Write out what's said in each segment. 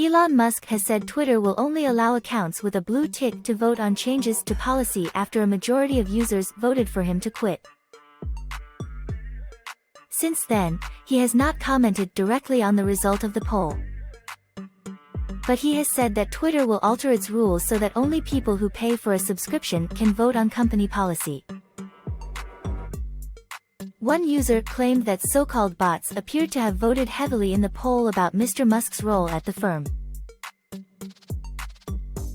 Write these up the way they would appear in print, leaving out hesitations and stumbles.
Elon Musk has said Twitter will only allow accounts with a blue tick to vote on changes to policy after a majority of users voted for him to quit. Since then, he has not commented directly on the result of the poll. But he has said that Twitter will alter its rules so that only people who pay for a subscription can vote on company policy. One user claimed that so-called bots appeared to have voted heavily in the poll about Mr. Musk's role at the firm.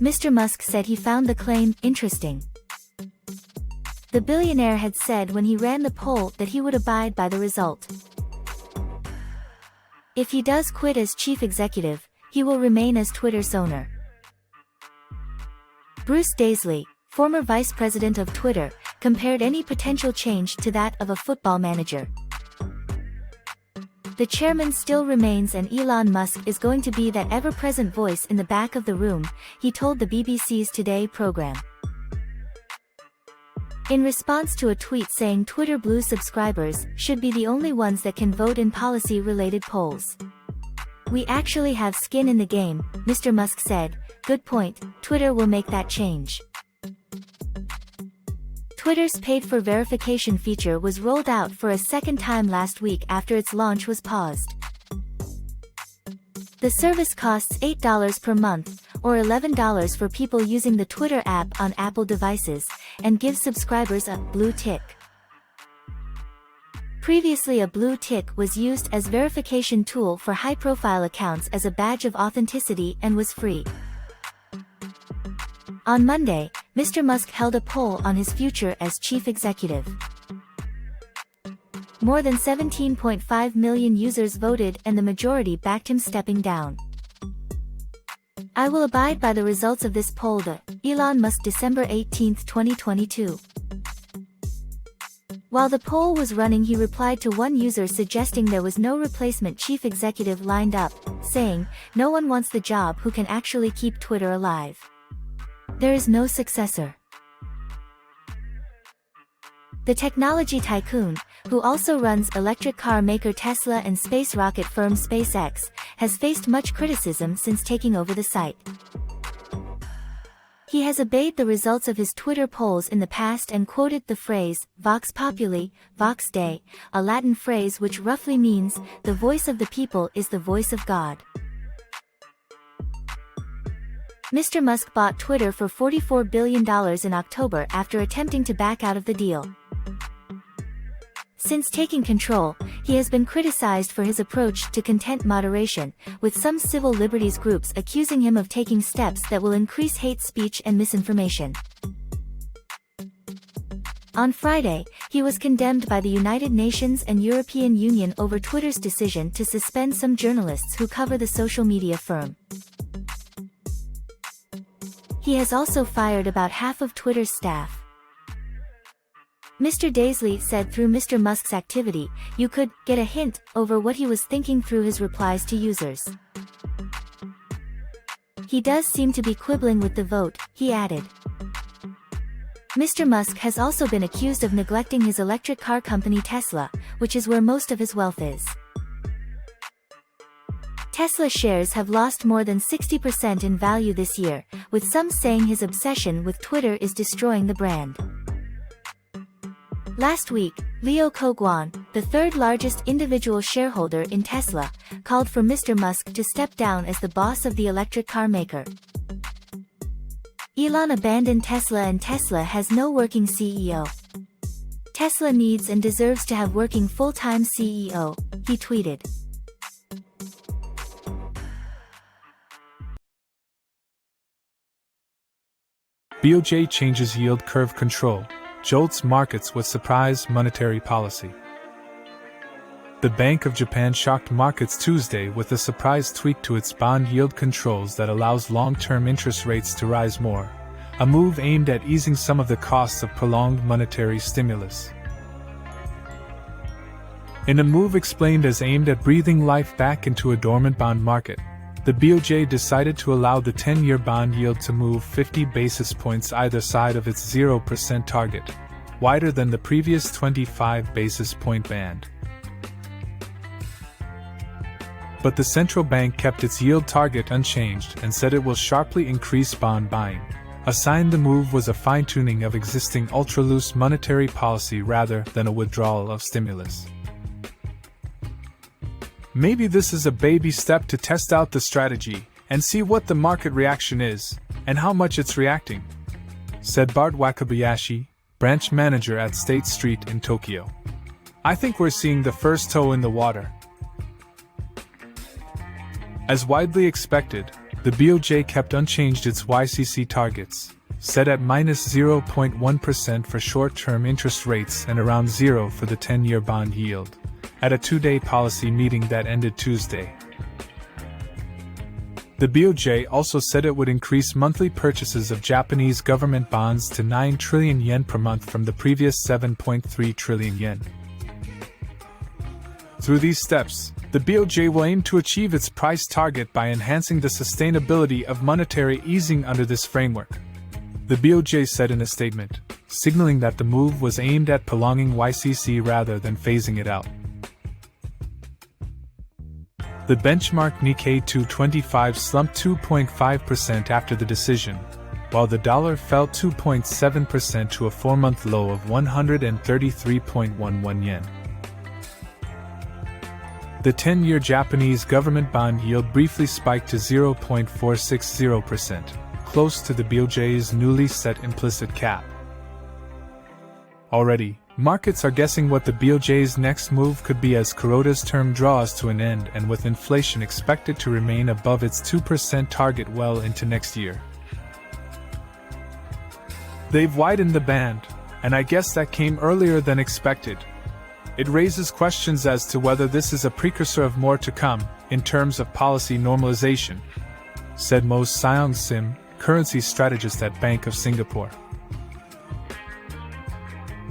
Mr. Musk said he found the claim interesting. The billionaire had said when he ran the poll that he would abide by the result. If he does quit as chief executive, he will remain as Twitter's owner. Bruce Daisley, former vice president of Twitter, compared any potential change to that of a football manager. The chairman still remains and Elon Musk is going to be that ever-present voice in the back of the room, he told the BBC's Today program. In response to a tweet saying Twitter Blue subscribers should be the only ones that can vote in policy-related polls. "We actually have skin in the game," Mr. Musk said. "Good point, Twitter will make that change." Twitter's paid-for verification feature was rolled out for a second time last week after its launch was paused. The service costs $8 per month, or $11 for people using the Twitter app on Apple devices, and gives subscribers a blue tick. Previously, a blue tick was used as verification tool for high-profile accounts as a badge of authenticity and was free. On Monday, Mr. Musk held a poll on his future as chief executive. More than 17.5 million users voted and the majority backed him stepping down. "I will abide by the results of this poll," the Elon Musk December 18, 2022. While the poll was running, he replied to one user suggesting there was no replacement chief executive lined up, saying, "No one wants the job who can actually keep Twitter alive. There is no successor." The technology tycoon, who also runs electric car maker Tesla and space rocket firm SpaceX, has faced much criticism since taking over the site. He has obeyed the results of his Twitter polls in the past and quoted the phrase, "Vox Populi, Vox Dei," a Latin phrase which roughly means, "The voice of the people is the voice of God." Mr. Musk bought Twitter for $44 billion in October after attempting to back out of the deal. Since taking control, he has been criticized for his approach to content moderation, with some civil liberties groups accusing him of taking steps that will increase hate speech and misinformation. On Friday, he was condemned by the United Nations and European Union over Twitter's decision to suspend some journalists who cover the social media firm. He has also fired about half of Twitter's staff. Mr. Daisley said through Mr. Musk's activity, you could get a hint over what he was thinking through his replies to users. "He does seem to be quibbling with the vote," he added. Mr. Musk has also been accused of neglecting his electric car company Tesla, which is where most of his wealth is. Tesla shares have lost more than 60% in value this year, with some saying his obsession with Twitter is destroying the brand. Last week, Leo Kogwan, the third largest individual shareholder in Tesla, called for Mr. Musk to step down as the boss of the electric car maker. Elon abandoned Tesla and Tesla has no working CEO. "Tesla needs and deserves to have working full-time CEO," he tweeted. BOJ changes yield curve control, jolts markets with surprise monetary policy. The Bank of Japan shocked markets Tuesday with a surprise tweak to its bond yield controls that allows long-term interest rates to rise more, a move aimed at easing some of the costs of prolonged monetary stimulus. In a move explained as aimed at breathing life back into a dormant bond market, the BOJ decided to allow the 10-year bond yield to move 50 basis points either side of its 0% target, wider than the previous 25 basis point band. But the central bank kept its yield target unchanged and said it will sharply increase bond buying, a sign the move was a fine-tuning of existing ultra-loose monetary policy rather than a withdrawal of stimulus. Maybe this is a baby step to test out the strategy and see what the market reaction is, and how much it's reacting, said Bart Wakabayashi, branch manager at State Street in Tokyo. I think we're seeing the first toe in the water. As widely expected, the BOJ kept unchanged its YCC targets, set at -0.1% for short-term interest rates and around 0 for the 10-year bond yield, at a two-day policy meeting that ended Tuesday. The BOJ also said it would increase monthly purchases of Japanese government bonds to 9 trillion yen per month from the previous 7.3 trillion yen. Through these steps, the BOJ will aim to achieve its price target by enhancing the sustainability of monetary easing under this framework, the BOJ said in a statement, signaling that the move was aimed at prolonging YCC rather than phasing it out. The benchmark Nikkei 225 slumped 2.5% after the decision, while the dollar fell 2.7% to a 4-month low of 133.11 yen. The 10-year Japanese government bond yield briefly spiked to 0.460%, close to the BOJ's newly set implicit cap. Already, markets are guessing what the BOJ's next move could be as Kuroda's term draws to an end and with inflation expected to remain above its 2% target well into next year. They've widened the band, and I guess that came earlier than expected. It raises questions as to whether this is a precursor of more to come, in terms of policy normalization, said Mo Seong Sim, currency strategist at Bank of Singapore.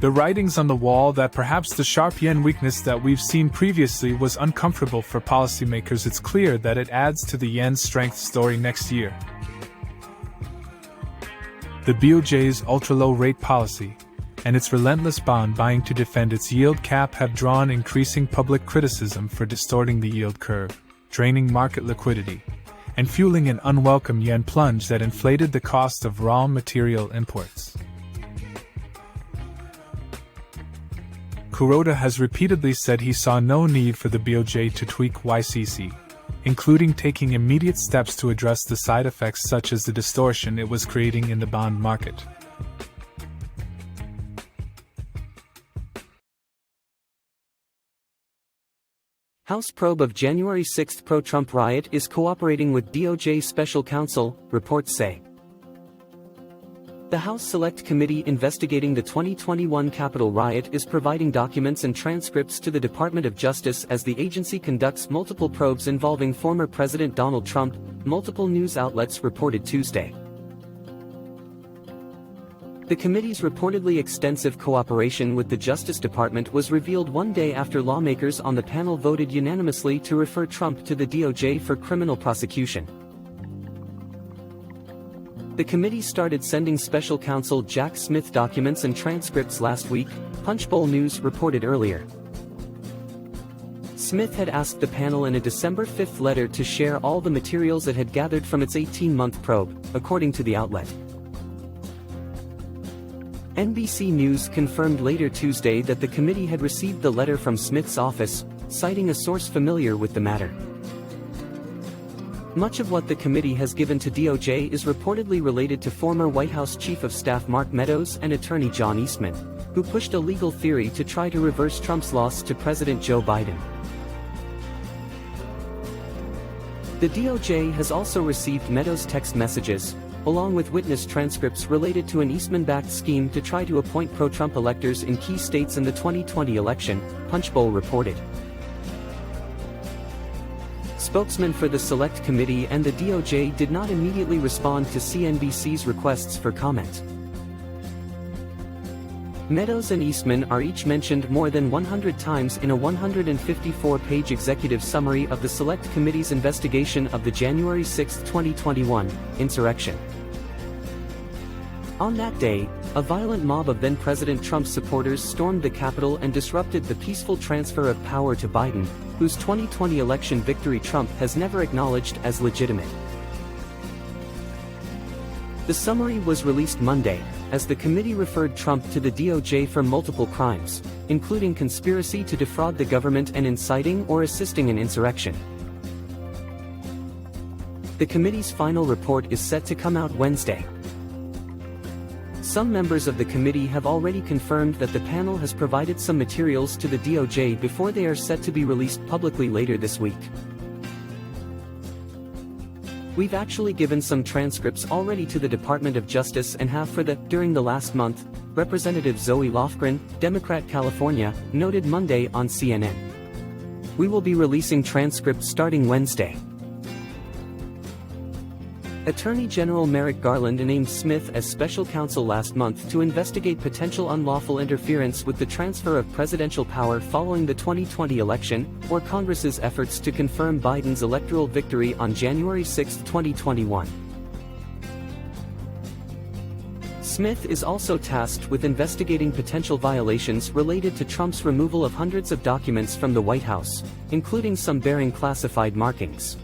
The writing's on the wall that perhaps the sharp yen weakness that we've seen previously was uncomfortable for policymakers. It's clear that it adds to the yen's strength story next year. The BOJ's ultra-low rate policy and its relentless bond buying to defend its yield cap have drawn increasing public criticism for distorting the yield curve, draining market liquidity, and fueling an unwelcome yen plunge that inflated the cost of raw material imports. Kuroda has repeatedly said he saw no need for the BOJ to tweak YCC, including taking immediate steps to address the side effects such as the distortion it was creating in the bond market. House probe of January 6 pro-Trump riot is cooperating with DOJ special counsel, reports say. The House Select Committee investigating the 2021 Capitol riot is providing documents and transcripts to the Department of Justice as the agency conducts multiple probes involving former President Donald Trump, multiple news outlets reported Tuesday. The committee's reportedly extensive cooperation with the Justice Department was revealed one day after lawmakers on the panel voted unanimously to refer Trump to the DOJ for criminal prosecution. The committee started sending special counsel Jack Smith documents and transcripts last week, Punchbowl News reported earlier. Smith had asked the panel in a December 5 letter to share all the materials it had gathered from its 18-month probe, according to the outlet. NBC News confirmed later Tuesday that the committee had received the letter from Smith's office, citing a source familiar with the matter. Much of what the committee has given to DOJ is reportedly related to former White House Chief of Staff Mark Meadows and attorney John Eastman, who pushed a legal theory to try to reverse Trump's loss to President Joe Biden. The DOJ has also received Meadows' text messages, along with witness transcripts related to an Eastman-backed scheme to try to appoint pro-Trump electors in key states in the 2020 election, Punchbowl reported. Spokesmen for the Select Committee and the DOJ did not immediately respond to CNBC's requests for comment. Meadows and Eastman are each mentioned more than 100 times in a 154-page executive summary of the Select Committee's investigation of the January 6, 2021, insurrection. On that day, a violent mob of then-President Trump's supporters stormed the Capitol and disrupted the peaceful transfer of power to Biden, whose 2020 election victory Trump has never acknowledged as legitimate. The summary was released Monday, as the committee referred Trump to the DOJ for multiple crimes, including conspiracy to defraud the government and inciting or assisting an insurrection. The committee's final report is set to come out Wednesday. Some members of the committee have already confirmed that the panel has provided some materials to the DOJ before they are set to be released publicly later this week. We've actually given some transcripts already to the Department of Justice and have during the last month, Representative Zoe Lofgren, Democrat California, noted Monday on CNN. We will be releasing transcripts starting Wednesday. Attorney General Merrick Garland named Smith as special counsel last month to investigate potential unlawful interference with the transfer of presidential power following the 2020 election, or Congress's efforts to confirm Biden's electoral victory on January 6, 2021. Smith is also tasked with investigating potential violations related to Trump's removal of hundreds of documents from the White House, including some bearing classified markings.